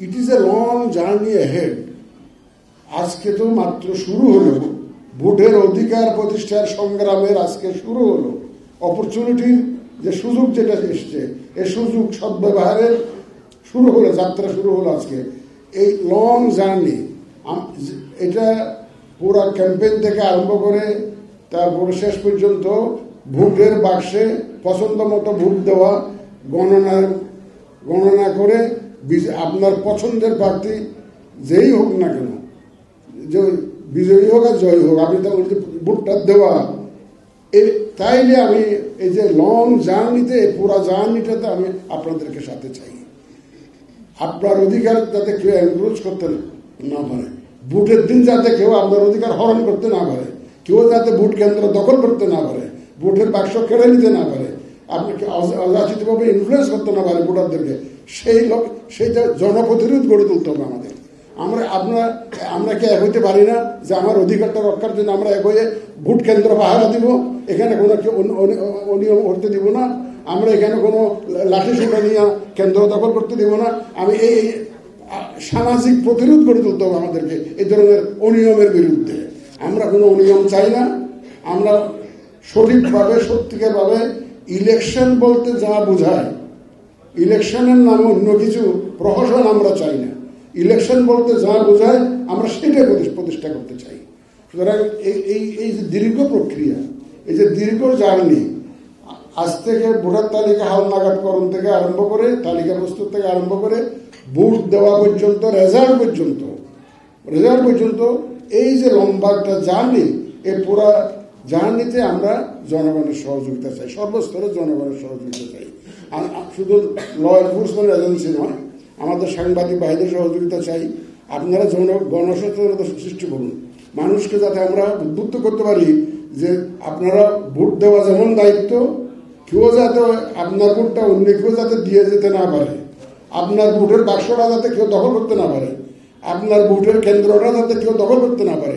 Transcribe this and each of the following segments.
It is a long journey ahead. আজকে তো মাত্র শুরু হলো, ভোটের অধিকার প্রতিষ্ঠার সংগ্রামের আজকে শুরু হলো। অপরচুনিটির যে সুযোগ যেটা এসছে, এই সুযোগ সদ্ব্যবহারের শুরু হলো, যাত্রা শুরু হলো আজকে। এই লং জার্নি, এটা পুরা ক্যাম্পেইন থেকে আরম্ভ করে তারপরে শেষ পর্যন্ত ভোটের বাক্সে পছন্দ মতো ভোট দেওয়া, গণনা করে আপনার পছন্দের প্রার্থী যেই হোক না কেন, যে বিজয়ী হোক আর জয়ী হোক, আপনি তার ভোটটা দেওয়া। তাইলে আমি এই যে লং জার্নিতে, পুরা জার্নিটাতে আমি আপনাদেরকে সাথে চাই। আপনার অধিকার যাতে কেউ এনক্রোচ করতে না পারে, ভোটের দিন যাতে কেউ আপনার অধিকার হরণ করতে না পারে, কেউ যাতে ভোট কেন্দ্র দখল করতে না পারে, ভোটের বাক্স কেড়ে নিতে না পারে, আপনাকে অযাচিতভাবে ইনফ্লুয়েন্স করতে না পারে ভোটারদেরকে, সেইটা জনপ্রতিরোধ গড়ে তুলতে হবে আমাদের। আমরা কি এক হইতে পারি না যে আমার অধিকারটা রক্ষার জন্য আমরা এক হয়ে ভোট কেন্দ্র পাহারা দিব, এখানে কোনো অনিয়ম করতে দিব না, আমরা এখানে কোনো লাঠি সোটা নিয়ে কেন্দ্র দখল করতে দিব না। আমি এই সামাজিক প্রতিরোধ গড়ে তুলতে হবে আমাদেরকে এই ধরনের অনিয়মের বিরুদ্ধে। আমরা কোনো অনিয়ম চাই না। আমরা সঠিকভাবে সত্যিকারভাবে ইলেকশন বলতে যা বোঝায়, ইলেকশনের নামে অন্য কিছু প্রহসন আমরা চাই না। ইলেকশন বলতে যা বোঝায় আমরা সেটাই প্রতিষ্ঠা করতে চাই। সুতরাং এই যে দীর্ঘ প্রক্রিয়া, এই যে দীর্ঘ জার্নি, আজ থেকে ভোটার তালিকা হালনাগাদকরণ থেকে আরম্ভ করে, তালিকা প্রস্তুত থেকে আরম্ভ করে ভোট দেওয়া পর্যন্ত, রেজাল্ট পর্যন্ত এই যে লম্বা একটা জার্নি, এই পুরা জার্নিতে আমরা জনগণের সহযোগিতা চাই, সর্বস্তরে জনগণের সহযোগিতা চাই। শুধু ল এনফোর্সমেন্ট এজেন্সি নয়, আমাদের সাংবাদিক ভাইদের সহযোগিতা চাই। আপনারা গণসচেতনতা সৃষ্টি করুন, মানুষকে যাতে আমরা উদ্বুদ্ধ করতে পারি যে আপনারা ভোট দেওয়া যেমন দায়িত্ব, কেউ যাতে আপনার ভোটটা অন্য কেউ যাতে দিয়ে যেতে না পারে, আপনার ভোটের বাক্সটা যাতে কেউ দখল করতে না পারে, আপনার ভোটের কেন্দ্রটা যাতে কেউ দখল করতে না পারে।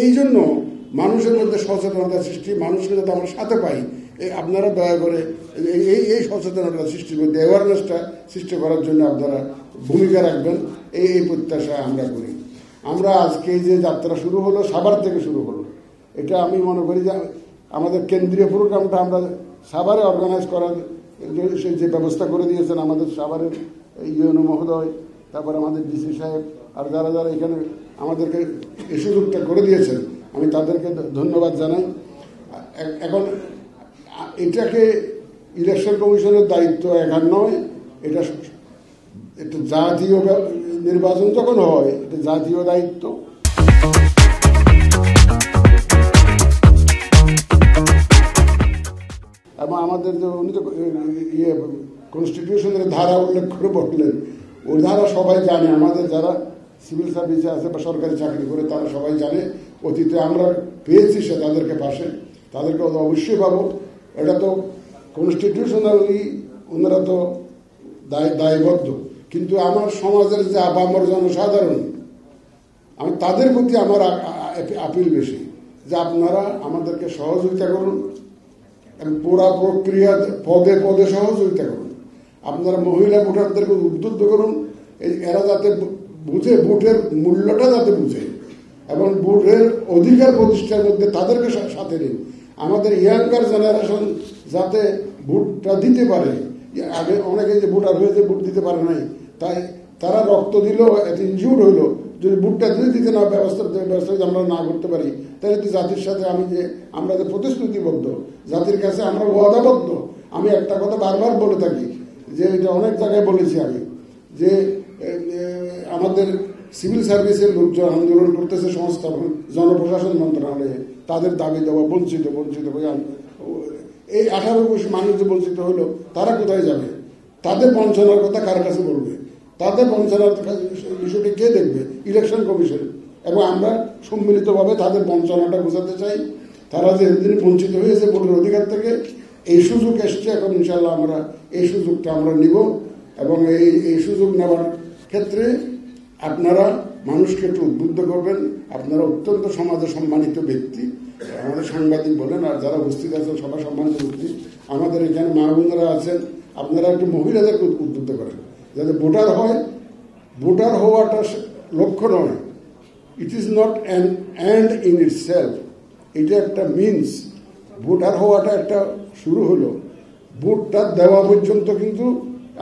এই জন্য মানুষের মধ্যে সচেতনতা সৃষ্টি, মানুষকে যাতে আমরা সাথে পাই, আপনারা দয়া করে এই সচেতনতা সৃষ্টির মধ্যে অ্যাওয়ারনেসটা সৃষ্টি করার জন্য আপনারা ভূমিকা রাখবেন, এই প্রত্যাশা আমরা করি। আমরা আজকে যে যাত্রা শুরু হলো, সাভার থেকে শুরু হলো, এটা আমি মনে করি যে আমাদের কেন্দ্রীয় প্রোগ্রামটা আমরা সাভারে অর্গানাইজ করার যে ব্যবস্থা করে দিয়েছেন আমাদের সাভারের ইউএনও মহোদয়, তারপর আমাদের ডিসি সাহেব, আর যারা যারা এখানে আমাদেরকে এই সুযোগটা করে দিয়েছেন, আমি তাদেরকে ধন্যবাদ জানাই। এখন এটাকে ইলেকশন কমিশনের দায়িত্ব একার নয়, এটা জাতীয় নির্বাচন যখন হয়, এটা জাতীয় দায়িত্ব। এবং আমাদের যে উনি তো কনস্টিটিউশনের ধারা উল্লেখ করে বললেন, ওই ধারা সবাই জানে, আমাদের যারা সিভিল সার্ভিসে আছে বা সরকারি চাকরি করে তারা সবাই জানে। অতীতে আমরা পেয়েছি সে তাদেরকে পাশে, তাদেরকে অবশ্যই পাবো। এটা তো কনস্টিটিউশনালি ওনারা তো দায়বদ্ধ, কিন্তু আমার সমাজের যে আপামর জনসাধারণ, আমি তাদের প্রতি আমার আপিল বেশি যে আপনারা আমাদেরকে সহযোগিতা করুন, পুরা প্রক্রিয়া পদে পদে সহযোগিতা করুন। আপনারা মহিলা ভোটারদেরকে উদ্বুদ্ধ করুন, এরা যাতে বুঝে, ভোটের মূল্যটা যাতে বুঝে এবং ভোটের অধিকার প্রতিষ্ঠার মধ্যে তাদেরকে সাথে নিন। আমাদের ইয়াঙ্গার জেনারেশন যাতে ভোটটা দিতে পারে। আগে অনেকে যে ভোটার হয়েছে ভোট দিতে পারে নাই, তাই তারা রক্ত দিল, এত ইনজিউর্ড হইলো, যদি ভোটটা দিতে না ব্যবস্থা আমরা না করতে পারি, তাহলে তো জাতির সাথে আমরা যে প্রতিশ্রুতিবদ্ধ, জাতির কাছে আমরা ওয়াদাবদ্ধ। আমি একটা কথা বারবার বলে থাকি, যে এটা অনেক জায়গায় বলেছি আমি, যে আমাদের সিভিল সার্ভিসের লোকজন আন্দোলন করতেছে সংস্থাপন জনপ্রশাসন মন্ত্রণালয়ে, তাদের দাবি দেওয়া বঞ্চিত এই 18-20 মানুষ যে বঞ্চিত হলো, তারা কোথায় যাবে? তাদের বঞ্চনার কথা কার কাছে বলবে? তাদের বঞ্চনার বিষয়টি কে দেখবে? Election commission. এবং আমরা সম্মিলিতভাবে তাদের বঞ্চনাটা বোঝাতে চাই। তারা যে দিন বঞ্চিত হয়েছে ভোটের অধিকার থেকে, এই সুযোগ এসছে, এখন ইনশাল্লাহ আমরা এই সুযোগটা আমরা নিব। এবং এই সুযোগ নেওয়ার ক্ষেত্রে আপনারা মানুষকে একটু উদ্বুদ্ধ করবেন। আপনারা অত্যন্ত সমাজে সম্মানিত ব্যক্তি, আমাদের সাংবাদিক বলেন আর যারা উপস্থিত আছেন সবাই সম্মানিত ব্যক্তি। আমাদের এখানে মা বোনেরা আছেন, আপনারা একটু মহিলাদেরকে উদ্বুদ্ধ করেন যাতে ভোটার হয়, ভোটার হওয়াটা লক্ষ্য নয়, it is not an end in itself, এটা একটা মিনস। ভোটার হওয়াটা একটা শুরু হলো, ভোটটা দেওয়া পর্যন্ত কিন্তু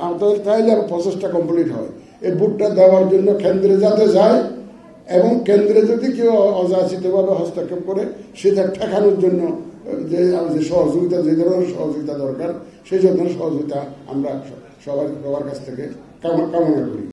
আমাদের তাইলে প্রসেসটা কমপ্লিট হয়। এই ভোটটা দেওয়ার জন্য কেন্দ্রে যাতে যায় এবং কেন্দ্রে যদি কেউ অযাচিতভাবে হস্তক্ষেপ করে সেটা ঠেকানোর জন্য যে সহযোগিতা, যে ধরনের সহযোগিতা দরকার সেই ধরনের সহযোগিতা আমরা সবার কাছ থেকে কামনা করি।